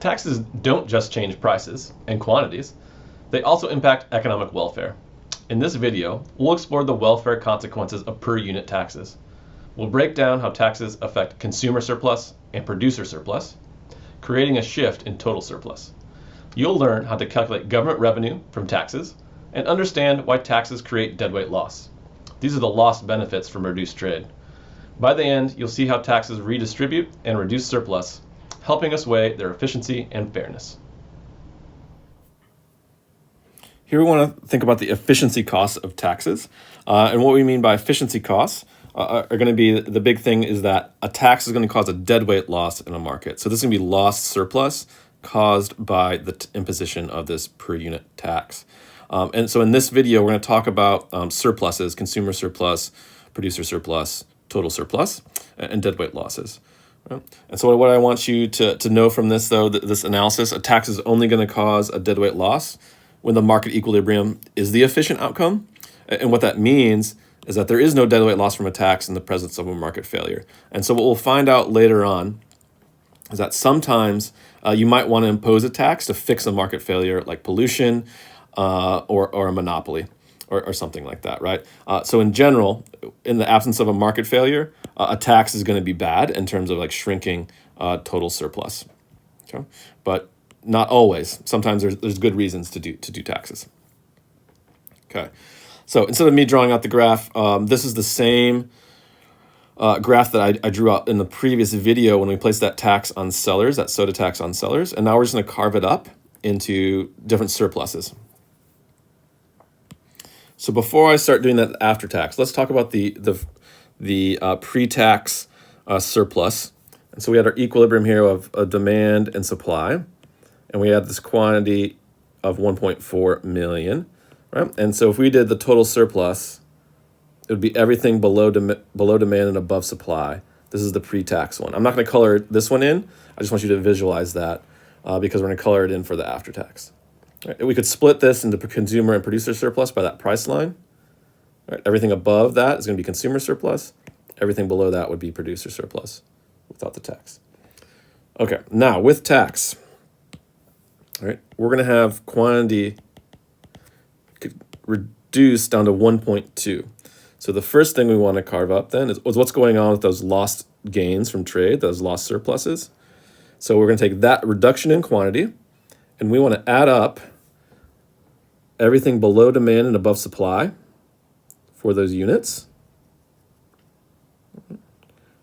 Taxes don't just change prices and quantities, they also impact economic welfare. In this video, we'll explore the welfare consequences of per unit taxes. We'll break down how taxes affect consumer surplus and producer surplus, creating a shift in total surplus. You'll learn how to calculate government revenue from taxes and understand why taxes create deadweight loss. These are the lost benefits from reduced trade. By the end, you'll see how taxes redistribute and reduce surplus, helping us weigh their efficiency and fairness. Here we want to think about the efficiency costs of taxes. And what we mean by efficiency costs are going to be, the big thing is that a tax is going to cause a deadweight loss in a market. So this is going to be lost surplus caused by the imposition of this per unit tax. And so in this video, we're going to talk about surpluses, consumer surplus, producer surplus, total surplus, and deadweight losses. Right? And so what I want you to know from this, though, this analysis, a tax is only going to cause a deadweight loss when the market equilibrium is the efficient outcome. And what that means is that there is no deadweight loss from a tax in the presence of a market failure. And so what we'll find out later on is that sometimes you might want to impose a tax to fix a market failure like pollution or a monopoly or something like that, right? So in general, in the absence of a market failure, a tax is going to be bad in terms of like shrinking total surplus. Okay? But not always. Sometimes there's good reasons to do taxes. Okay. So instead of me drawing out the graph, this is the same graph that I drew out in the previous video when we placed that tax on sellers, that soda tax on sellers. And now we're just going to carve it up into different surpluses. So before I start doing that after tax, let's talk about the pre-tax surplus. And so we had our equilibrium here of demand and supply, and we had this quantity of 1.4 million, right? And so if we did the total surplus, it would be everything below demand and above supply. This is the pre-tax one. I'm not going to color this one in. I just want you to visualize that because we're going to color it in for the after tax. Right, we could split this into consumer and producer surplus by that price line. Right, everything above that is going to be consumer surplus. Everything below that would be producer surplus without the tax. Okay, now with tax, right, we're going to have quantity reduced down to 1.2. So the first thing we want to carve up then is what's going on with those lost gains from trade, those lost surpluses. So we're going to take that reduction in quantity, and we want to add up everything below demand and above supply for those units.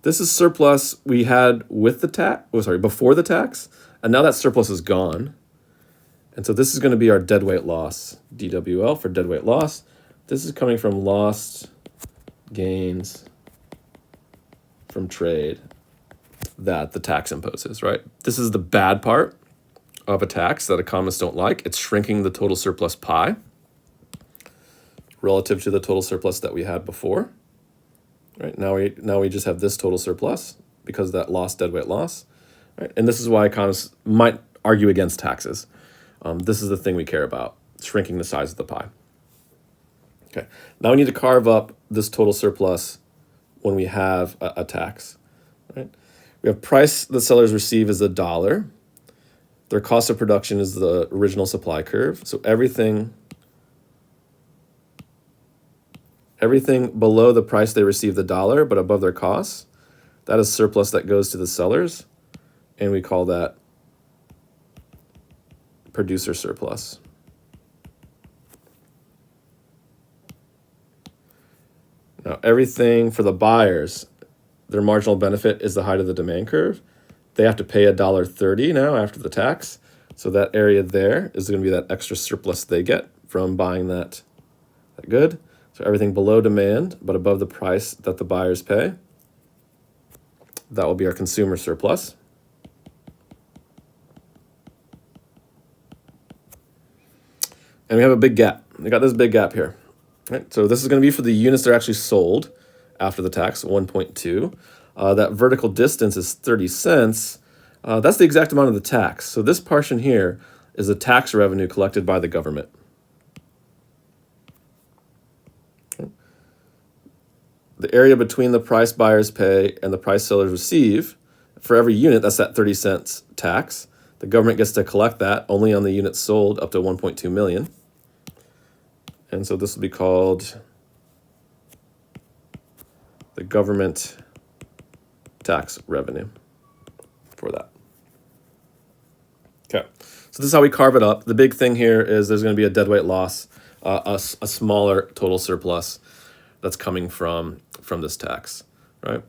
This is surplus we had with the tax, before the tax, and now that surplus is gone. And so this is going to be our deadweight loss, DWL for deadweight loss. This is coming from lost gains from trade that the tax imposes, right? This is the bad part of a tax that economists don't like. It's shrinking the total surplus pie relative to the total surplus that we had before. Right, now we just have this total surplus because of that lost deadweight loss. Right? And this is why economists might argue against taxes. This is the thing we care about, shrinking the size of the pie. Okay, now we need to carve up this total surplus when we have a tax. Right? We have price the sellers receive is $1. Their cost of production is the original supply curve. So everything below the price they receive $1, but above their costs, that is surplus that goes to the sellers, and we call that producer surplus. Now, everything for the buyers, their marginal benefit is the height of the demand curve. They have to pay $1.30 now after the tax. So that area there is going to be that extra surplus they get from buying that good. So everything below demand, but above the price that the buyers pay, that will be our consumer surplus. And we have a big gap. We got this big gap here. Right? So this is going to be for the units that are actually sold after the tax, 1.2. That vertical distance is 30 cents. That's the exact amount of the tax. So this portion here is the tax revenue collected by the government. Okay. The area between the price buyers pay and the price sellers receive, for every unit, that's that 30 cents tax. The government gets to collect that only on the units sold up to 1.2 million. And so this will be called the government tax revenue for that. Okay, so this is how we carve it up. The big thing here is there's going to be a deadweight loss, a smaller total surplus that's coming from this tax, right?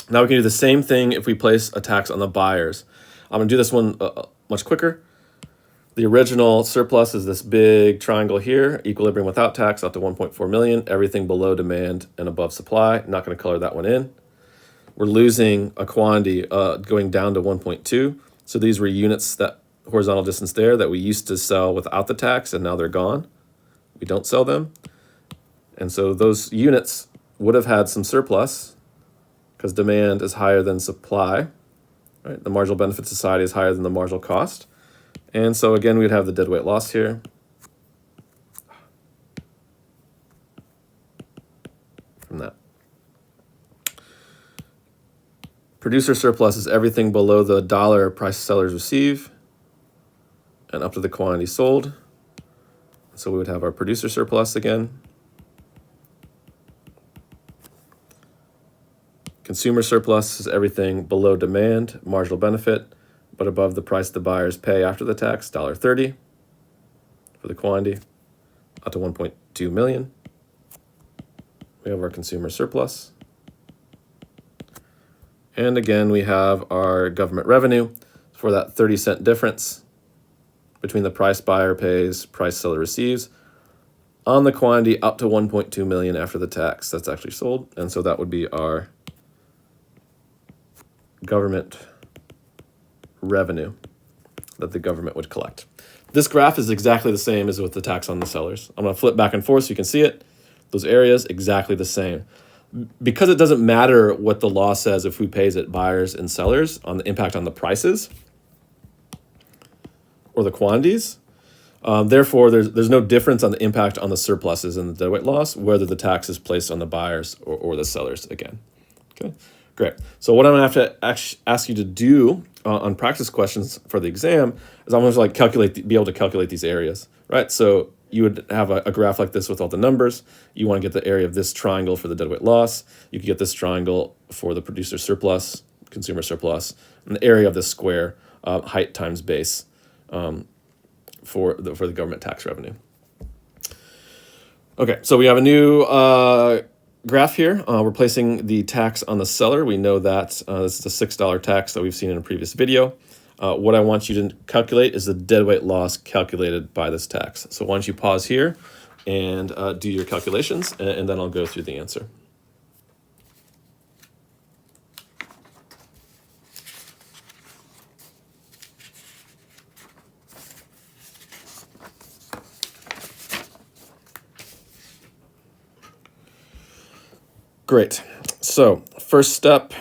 Now we can do the same thing if we place a tax on the buyers. I'm going to do this one much quicker. The original surplus is this big triangle here, equilibrium without tax up to 1.4 million, everything below demand and above supply. I'm not going to color that one in. We're losing a quantity going down to 1.2. So these were units, that horizontal distance there, that we used to sell without the tax, and now they're gone. We don't sell them. And so those units would have had some surplus because demand is higher than supply. Right? The marginal benefit society is higher than the marginal cost. And so again, we'd have the deadweight loss here. From that. Producer surplus is everything below the dollar price sellers receive and up to the quantity sold. So we would have our producer surplus again. Consumer surplus is everything below demand, marginal benefit, but above the price the buyers pay after the tax, $1.30 for the quantity, up to 1.2 million. We have our consumer surplus. And again, we have our government revenue for that 30-cent difference between the price buyer pays, price seller receives on the quantity up to 1.2 million after the tax that's actually sold. And so that would be our government revenue that the government would collect. This graph is exactly the same as with the tax on the sellers. I'm going to flip back and forth so you can see it. Those areas, exactly the same. Because it doesn't matter what the law says if who pays it, buyers and sellers, on the impact on the prices or the quantities. Therefore, there's no difference on the impact on the surpluses and the deadweight loss, whether the tax is placed on the buyers or the sellers again. Okay, great. So what I'm going to have to ask you to do on practice questions for the exam is I'm going to be able to calculate these areas, right? So you would have a graph like this with all the numbers. You want to get the area of this triangle for the deadweight loss. You can get this triangle for the producer surplus, consumer surplus, and the area of this square, height times base, for the government tax revenue. Okay, so we have a new graph here. We're placing the tax on the seller. We know that this is a $6 tax that we've seen in a previous video. What I want you to calculate is the deadweight loss calculated by this tax. So why don't you pause here and do your calculations, and then I'll go through the answer. Great. So first step,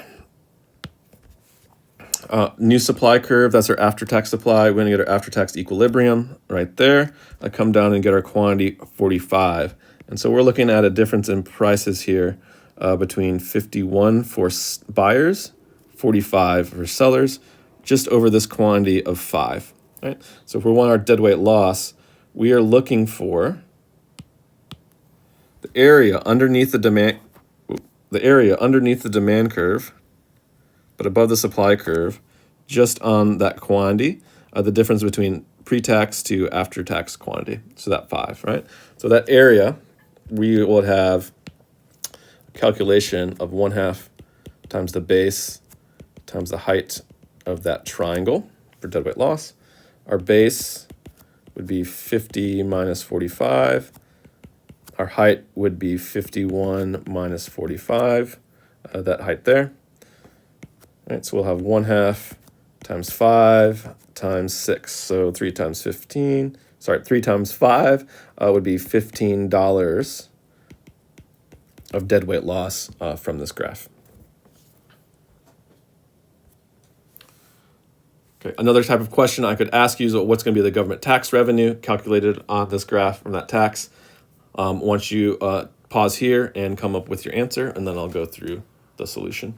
new supply curve, that's our after-tax supply. We're going to get our after-tax equilibrium right there. I come down and get our quantity 45. And so we're looking at a difference in prices here between 51 for buyers, 45 for sellers, just over this quantity of 5. Right? So if we want our deadweight loss, we are looking for the area underneath the demand curve, but above the supply curve, just on that quantity, the difference between pre-tax to after-tax quantity, so that 5, right? So that area, we would have a calculation of 1/2 times the base times the height of that triangle for deadweight loss. Our base would be 50 minus 45. Our height would be 51 minus 45, that height there. All right, so we'll have 1/2 times 5 times 6. So 3 times 15, 3 times 5 would be $15 of deadweight loss from this graph. Okay, another type of question I could ask you is what's going to be the government tax revenue calculated on this graph from that tax. Once you pause here and come up with your answer, and then I'll go through the solution.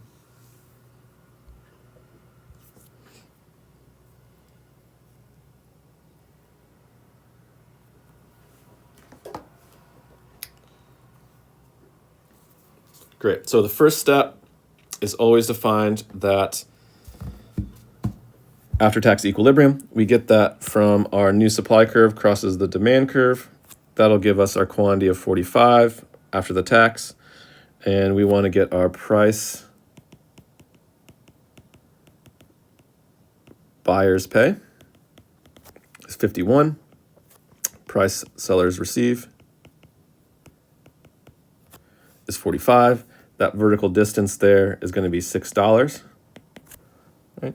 Great. So the first step is always to find that after-tax equilibrium. We get that from our new supply curve crosses the demand curve. That'll give us our quantity of 45 after the tax. And we want to get our price buyers pay is 51. Price sellers receive is 45. That vertical distance there is going to be $6. Right?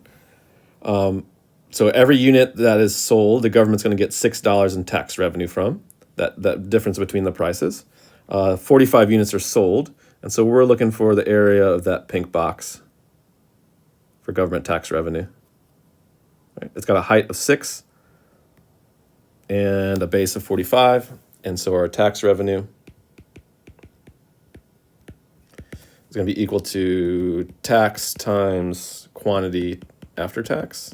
So every unit that is sold, the government's going to get $6 in tax revenue from that difference between the prices. 45 units are sold, and so we're looking for the area of that pink box for government tax revenue. Right? It's got a height of 6 and a base of 45, and so our tax revenue is going to be equal to tax times quantity after tax.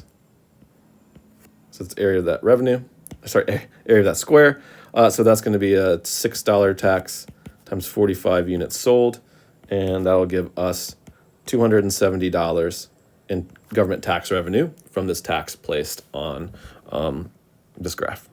So it's area of that revenue, area of that square. So that's going to be a $6 tax times 45 units sold, and that will give us $270 in government tax revenue from this tax placed on this graph.